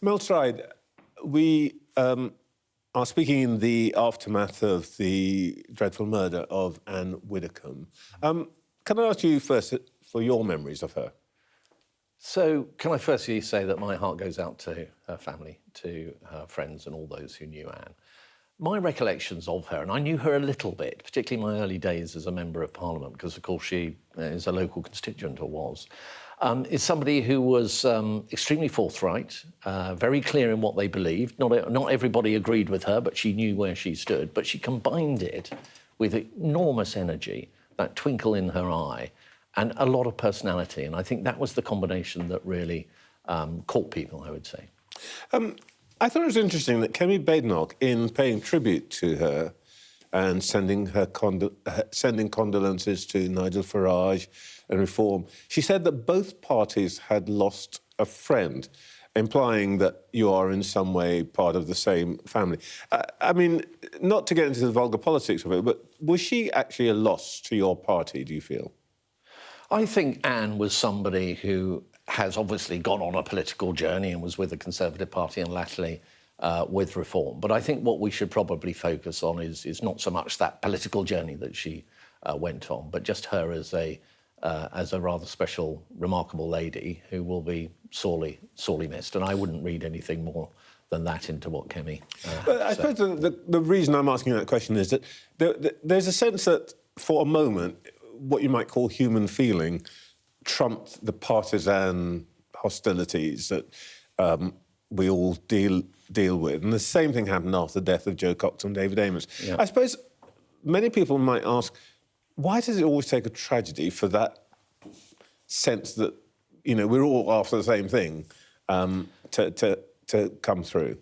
Mel Stride, we are speaking in the aftermath of the dreadful murder of Anne Widdecombe. Can I ask you first for your memories of her? So, can I firstly say that my heart goes out to her family, to her friends and all those who knew Anne. My recollections of her, and I knew her a little bit, particularly my early days as a Member of Parliament, because, of course, she is a local constituent, or was, is somebody who was extremely forthright, very clear in what they believed. Not everybody agreed with her, but she knew where she stood. But she combined it with enormous energy, that twinkle in her eye, and a lot of personality. And I think that was the combination that really caught people, I would say. I thought it was interesting that Kemi Badenoch, in paying tribute to her and sending condolences to Nigel Farage and Reform, she said that both parties had lost a friend, implying that you are in some way part of the same family. I mean, not to get into the vulgar politics of it, but was she actually a loss to your party, do you feel? I think Anne was somebody who has obviously gone on a political journey and was with the Conservative Party and latterly with Reform. But I think what we should probably focus on is not so much that political journey that she went on, but just her as a rather special, remarkable lady who will be sorely missed. And I wouldn't read anything more than that into what Kemi But I suppose the reason I'm asking that question is that there's a sense that, for a moment, what you might call human feeling trumped the partisan hostilities that we all deal with. And the same thing happened after the death of Joe Cox and David Amess. Yeah. I suppose many people might ask, why does it always take a tragedy for that sense that, you know, we're all after the same thing to come through?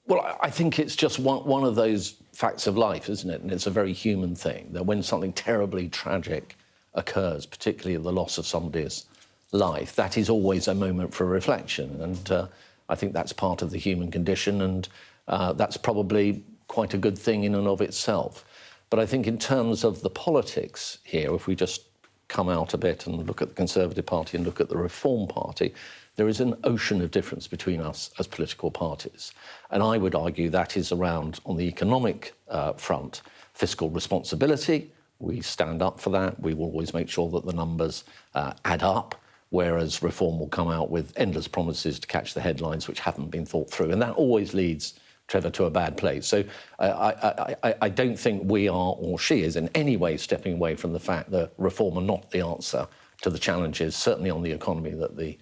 Well, I think it's just one of those facts of life, isn't it? And it's a very human thing, that when something terribly tragic occurs, particularly the loss of somebody's life, that is always a moment for reflection. And I think that's part of the human condition, and that's probably quite a good thing in and of itself. But I think in terms of the politics here, if we just come out a bit and look at the Conservative Party and look at the Reform Party, there is an ocean of difference between us as political parties. And I would argue that is around, on the economic front, fiscal responsibility. We stand up for that. We will always make sure that the numbers add up, whereas Reform will come out with endless promises to catch the headlines which haven't been thought through. And that always leads, Trevor, to a bad place. So I don't think we are, or she is, in any way stepping away from the fact that Reform are not the answer to the challenges, certainly on the economy, that the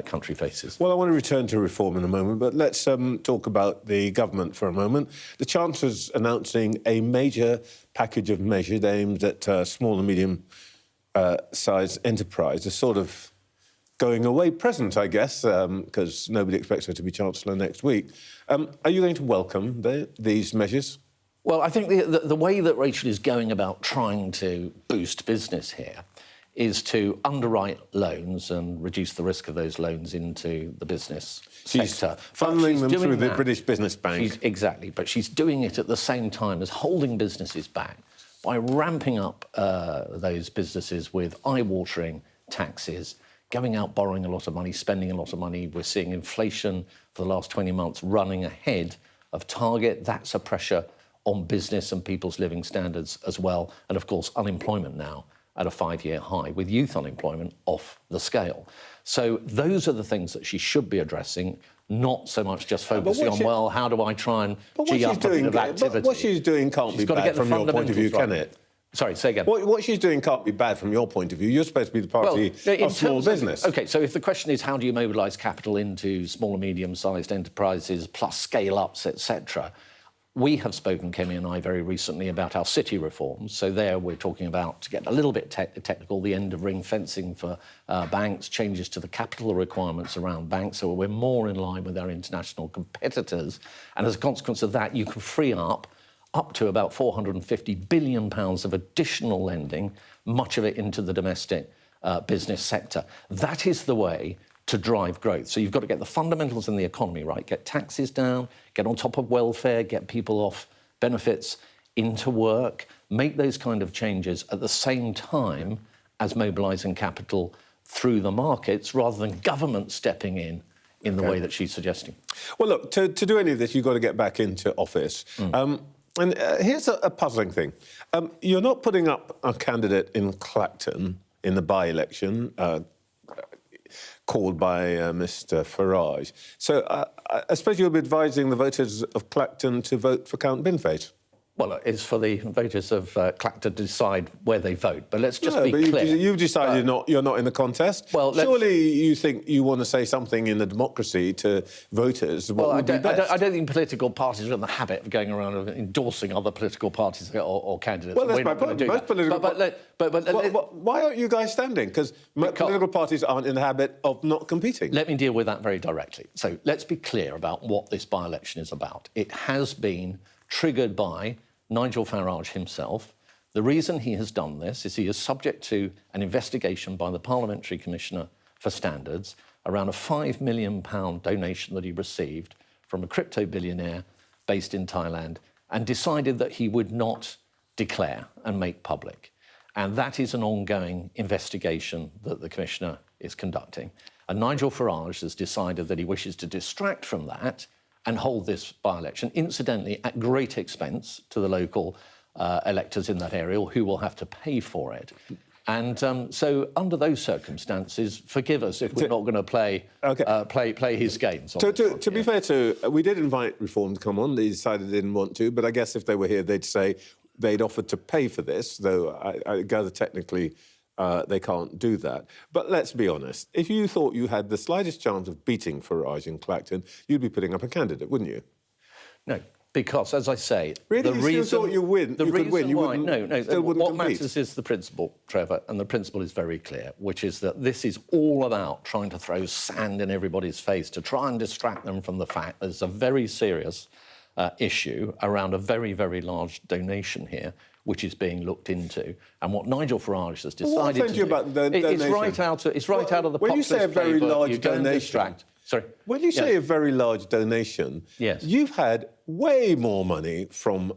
country faces. Well, I want to return to Reform in a moment, but let's talk about the government for a moment. The Chancellor's announcing a major package of measures aimed at small and medium-sized enterprise, a sort of going away present, I guess, because nobody expects her to be Chancellor next week. Are you going to welcome these measures? Well, I think the way that Rachel is going about trying to boost business here is to underwrite loans and reduce the risk of those loans into the business sector. Funneling them through the British Business Bank. Exactly, but she's doing it at the same time as holding businesses back by ramping up those businesses with eye-watering taxes, going out borrowing a lot of money, spending a lot of money. We're seeing inflation for the last 20 months running ahead of target. That's a pressure on business and people's living standards as well. And, of course, unemployment now at a 5-year high, with youth unemployment off the scale. So those are the things that she should be addressing, not so much just focusing on, well, how do I try and gee up a bit of activity? But what she's doing can't be bad from your point of view, can it? Sorry, say again. What she's doing can't be bad from your point of view. You're supposed to be the party of small business. OK, so if the question is how do you mobilise capital into small and medium-sized enterprises, plus scale-ups, etc., we have spoken, Kemi and I, very recently about our city reforms. So there we're talking about, to get a little bit technical, the end of ring fencing for banks, changes to the capital requirements around banks, so we're more in line with our international competitors. And as a consequence of that, you can free up to about £450 billion of additional lending, much of it into the domestic business sector. That is the way to drive growth. So you've got to get the fundamentals in the economy right, get taxes down, get on top of welfare, get people off benefits into work, make those kind of changes at the same time as mobilising capital through the markets rather than government stepping in in the way that she's suggesting. Well, look, to do any of this, you've got to get back into office. And here's a puzzling thing. You're not putting up a candidate in Clacton in the by-election called by Mr Farage. So I suppose you'll be advising the voters of Clacton to vote for Count Binface. Well, it's for the voters of Clacton to decide where they vote. But let's just be clear. You've decided you're not in the contest. Well, surely you think you want to say something in a democracy to voters. I don't think political parties are in the habit of going around and endorsing other political parties or candidates. Well, that's my point. Most political why aren't you guys standing? Because political parties aren't in the habit of not competing. Let me deal with that very directly. So let's be clear about what this by-election is about. It has been triggered by Nigel Farage himself. The reason he has done this is he is subject to an investigation by the Parliamentary Commissioner for Standards around a £5 million donation that he received from a crypto billionaire based in Thailand and decided that he would not declare and make public. And that is an ongoing investigation that the Commissioner is conducting. And Nigel Farage has decided that he wishes to distract from that and hold this by-election, incidentally, at great expense to the local electors in that area who will have to pay for it. And so under those circumstances, forgive us if we're not going to play his games. To be fair to, we did invite Reform to come on. They decided they didn't want to, but I guess if they were here, they'd say they'd offered to pay for this, though I gather technically they can't do that. But let's be honest. If you thought you had the slightest chance of beating Farage in Clacton, you'd be putting up a candidate, wouldn't you? No, because, as I say... Really? You still thought you could win? You why, no. What compete. matters is the principle, Trevor, and the principle is very clear, which is that this is all about trying to throw sand in everybody's face to try and distract them from the fact there's a very serious issue around a very, very large donation here, which is being looked into. And what Nigel Farage has decided to do... about the donation? It's right out of the when you say a very large donation... Sorry? When you say a very large donation, yes, you've had way more money from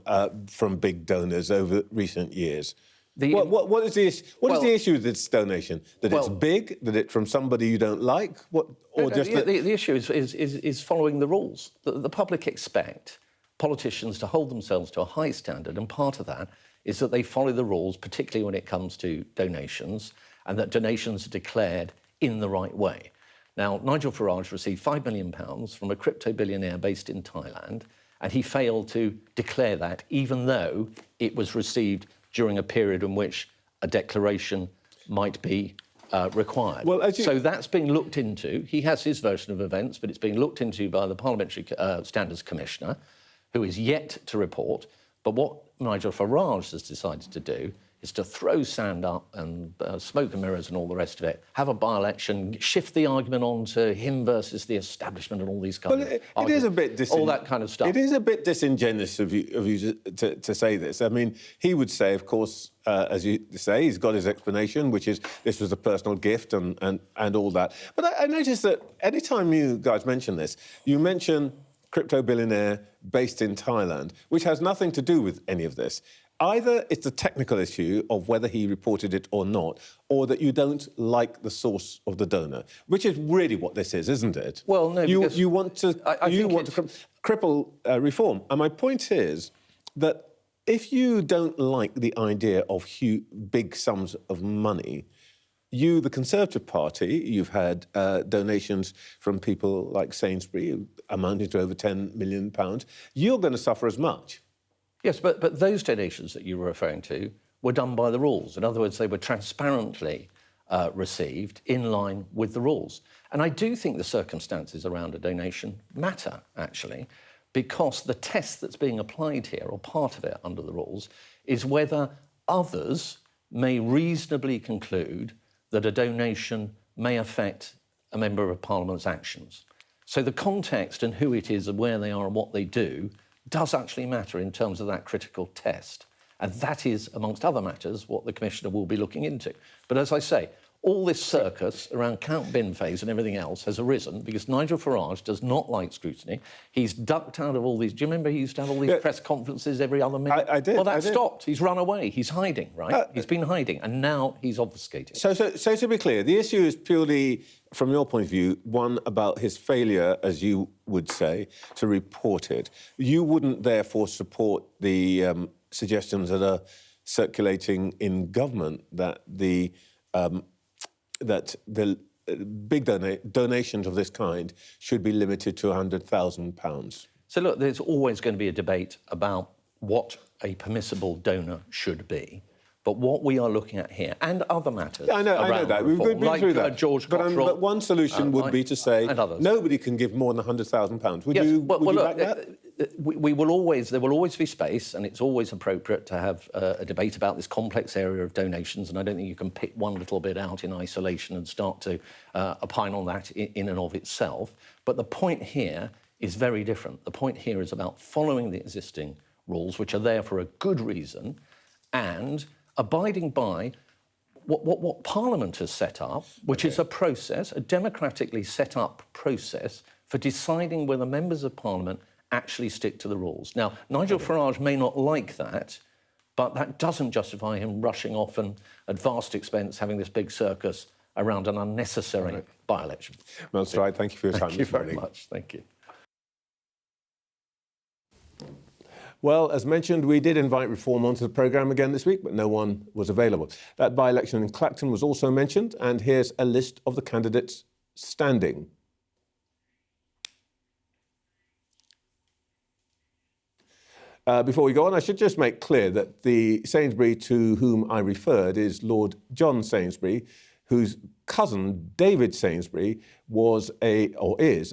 big donors over recent years. What is the issue with this donation? That it's big? That it's from somebody you don't like? The issue is following the rules. The public expect politicians to hold themselves to a high standard, and part of that is that they follow the rules, particularly when it comes to donations, and that donations are declared in the right way. Now, Nigel Farage received £5 million from a crypto billionaire based in Thailand, and he failed to declare that, even though it was received during a period in which a declaration might be required. So that's being looked into. He has his version of events, but it's being looked into by the Parliamentary Standards Commissioner, who is yet to report. But what Nigel Farage has decided to do is to throw sand up and smoke and mirrors and all the rest of it, have a by-election, shift the argument on to him versus the establishment and all these kind of arguments. It is a bit all that kind of stuff. It is a bit disingenuous of you to say this. I mean, he would say, of course, as you say, he's got his explanation, which is this was a personal gift and all that. But I noticed that any time you guys mention this, you mention crypto billionaire based in Thailand, which has nothing to do with any of this. Either it's a technical issue of whether he reported it or not, or that you don't like the source of the donor, which is really what this is, isn't it? Well, no, you want to cripple reform. And my point is that if you don't like the idea of big sums of money, you, the Conservative Party, you've had donations from people like Sainsbury amounting to over £10 million. You're going to suffer as much. Yes, but those donations that you were referring to were done by the rules. In other words, they were transparently received in line with the rules. And I do think the circumstances around a donation matter, actually, because the test that's being applied here, or part of it under the rules, is whether others may reasonably conclude that a donation may affect a Member of Parliament's actions. So the context and who it is and where they are and what they do does actually matter in terms of that critical test. And that is, amongst other matters, what the Commissioner will be looking into. But as I say, all this circus around Count Binface and everything else has arisen because Nigel Farage does not like scrutiny. He's ducked out of all these... Do you remember he used to have all these press conferences every other minute? I did. Well, that stopped. He's run away. He's hiding, right? He's been hiding, and now he's obfuscating. So to be clear, the issue is purely from your point of view, one about his failure, as you would say, to report it. You wouldn't therefore support the suggestions that are circulating in government that the big donations of this kind should be limited to £100,000. So look, there's always going to be a debate about what a permissible donor should be. But what we are looking at here, and other matters, I know that. Reform, We've been through that. George but one solution would be to say nobody can give more than £100,000. Would you back that? There will always be space, and it's always appropriate to have a debate about this complex area of donations, and I don't think you can pick one little bit out in isolation and start to opine on that in and of itself. But the point here is very different. The point here is about following the existing rules, which are there for a good reason, and abiding by what Parliament has set up, which is a process, a democratically set up process for deciding whether members of Parliament actually stick to the rules. Now, Nigel Farage may not like that, but that doesn't justify him rushing off and at vast expense having this big circus around an unnecessary by-election. Mel Stride, thank you for your time this morning. Thank you very much. Thank you. Well, as mentioned, we did invite Reform onto the programme again this week, but no one was available. That by-election in Clacton was also mentioned, and here's a list of the candidates standing. Before we go on, I should just make clear that the Sainsbury to whom I referred is Lord John Sainsbury, whose cousin, David Sainsbury, is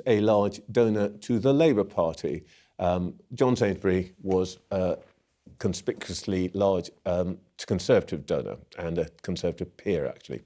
a large donor to the Labour Party. John Sainsbury was a conspicuously large Conservative donor and a Conservative peer, actually.